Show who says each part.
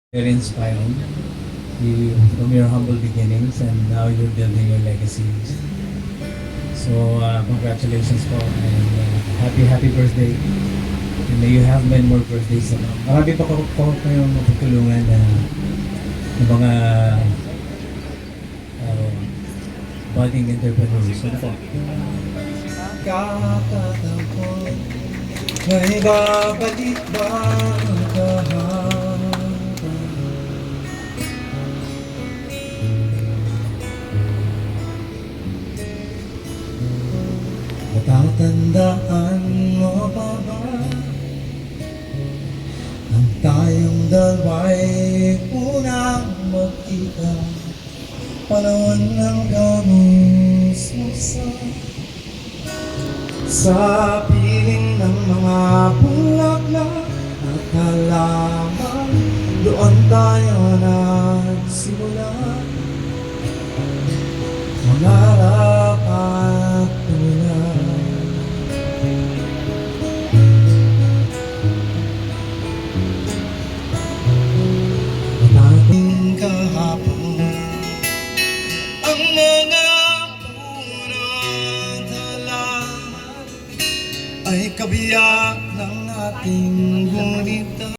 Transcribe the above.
Speaker 1: Very inspiring. You from your humble beginnings and now you're building your legacy. So congratulations po and happy birthday. And may you have many more birthdays. Marami pa po kayong mapagtulungan na mga budding entrepreneurs. Ano po? Kakataon, may babalik ba ang kahapon? Natatandaan mo pa ba nang tayong dalawa'y unang magkita? Panahon ng kamusmusan sa piling ng mga bulaklak at halaman. Doon tayo nagsimula mangarap at tulad. Ating kahapon ang mga punong halaman ay kabiyak ng ating gunita.